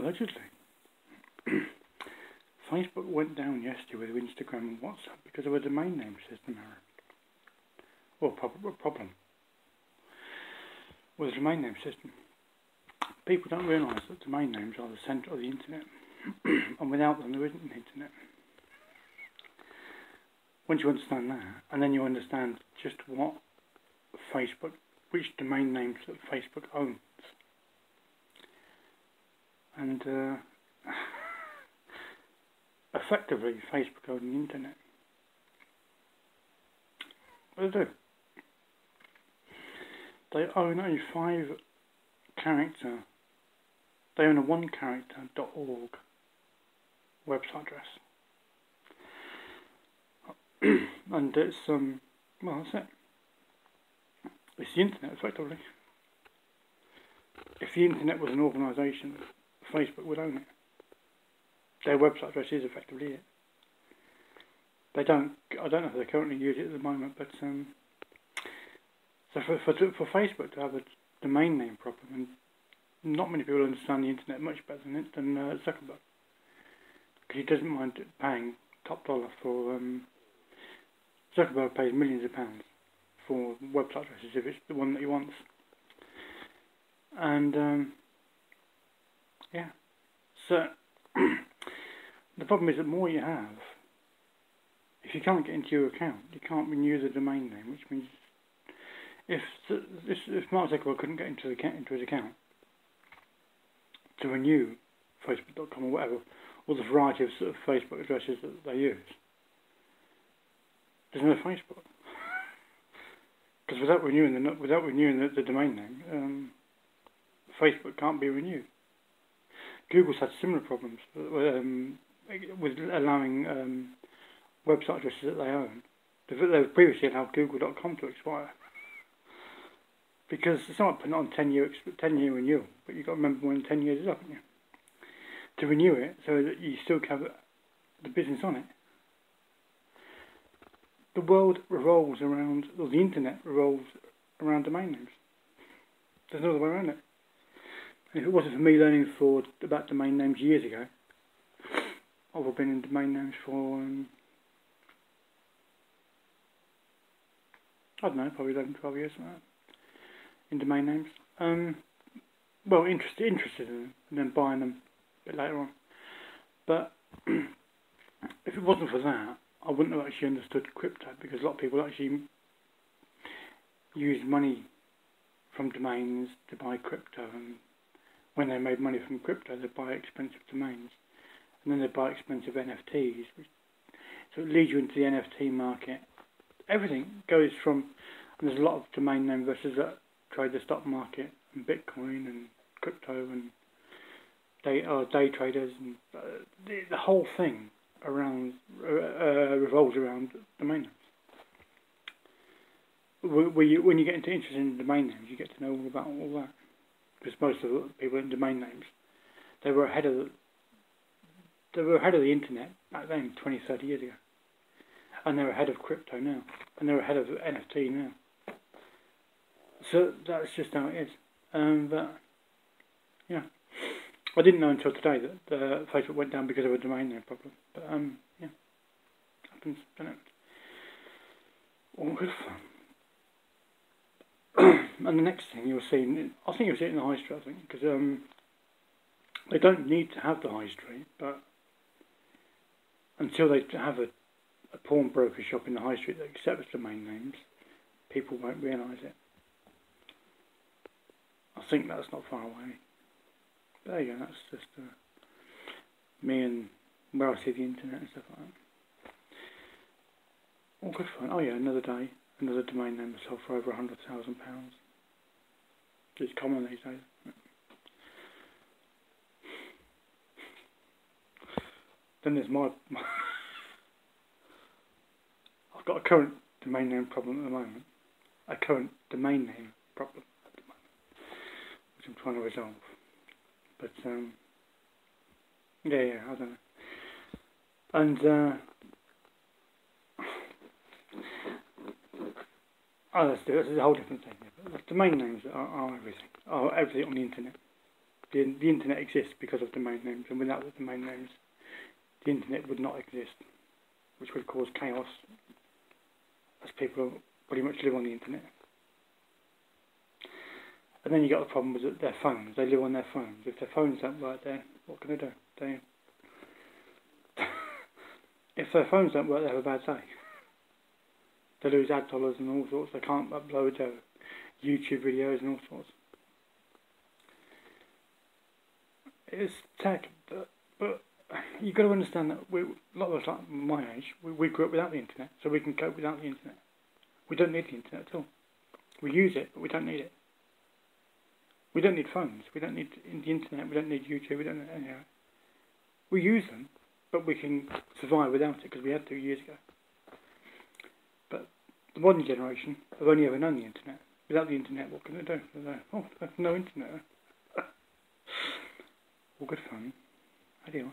Allegedly. Facebook went down yesterday with Instagram and WhatsApp because of a domain name system error. Well, problem with the domain name system. People don't realise that domain names are the centre of the internet, and without them there isn't an internet. Once you understand that, and then you understand just what Facebook, which domain names that Facebook owns, and effectively Facebook owns the internet. What do they do? They own a 5-character, they own a 1-character.org website address. And it's, well, that's it. It's the internet, effectively. If the internet was an organisation, Facebook would own it. Their website address is effectively it. They don't, I don't know if they currently use it at the moment, but so for Facebook to have a domain name problem, and not many people understand the internet much better than Zuckerberg, because he doesn't mind paying top dollar for. Zuckerberg pays millions of pounds for website addresses if it's the one that he wants, and yeah. So the problem is that the more you have, if you can't get into your account, you can't renew the domain name, which means if Mark Zuckerberg couldn't get into his account to renew Facebook.com or whatever, or the variety of sort of Facebook addresses that they use, there's no Facebook. Because without renewing the domain name, Facebook can't be renewed. Google's had similar problems with allowing website addresses that they own. They've previously allowed Google.com to expire. Because it's not putting it on 10-year renewal, but you've got to remember when 10 years is up, haven't you? To renew it so that you still have the business on it. The world revolves around, or the internet revolves around domain names. There's no other way around it. And if it wasn't for me learning about domain names years ago, I would have been in domain names for, I don't know, probably 11, 12 years, like that. In domain names. Well, interested in them, and then buying them a bit later on. But if it wasn't for that, I wouldn't have actually understood crypto, because a lot of people actually use money from domains to buy crypto, and when they made money from crypto, they buy expensive domains, and then they buy expensive NFTs. So it leads you into the NFT market. Everything goes from, and there's a lot of domain name investors that trade the stock market and Bitcoin and crypto and day traders, and the whole thing around revolves around domain names. When you get interested in domain names, you get to know all about all that, because most of the people in domain names, they were ahead of the internet back then, 20, 30 years ago, and they're ahead of crypto now, and they're ahead of NFT now. So that's just how it is. But yeah, I didn't know until today that Facebook went down because of a domain name problem. But yeah, happens, doesn't it? All good fun. And the next thing you'll see, I think you'll see it in the high street, I think, because they don't need to have the high street, but until they have a pawnbroker shop in the high street that accepts domain names, people won't realise it. I think that's not far away. But there you go, that's just me and where I see the internet and stuff like that. All good fun. Oh yeah, another day, another domain name sold for over £100,000. It's common these days. Then there's my I've got a current domain name problem at the moment. A current domain name problem at the moment, which I'm trying to resolve. But yeah, I don't know. And oh, that's a whole different thing. But domain names are everything. Are everything on the internet. The internet exists because of domain names, and without the domain names, the internet would not exist, which would cause chaos, as people pretty much live on the internet. And then you got the problem with their phones. They live on their phones. If their phones don't work, then what can they do? If their phones don't work, they have a bad day. They lose ad dollars and all sorts. They can't upload their YouTube videos and all sorts. It's tech, but you've got to understand that a lot of us, like my age, we grew up without the internet, so we can cope without the internet. We don't need the internet at all. We use it, but we don't need it. We don't need phones. We don't need the internet. We don't need YouTube. We don't need anything. We use them, but we can survive without it because we had to years ago. But the modern generation have only ever known the internet. Without the internet, what can they do? Oh, there's no internet. All good fun. Adios.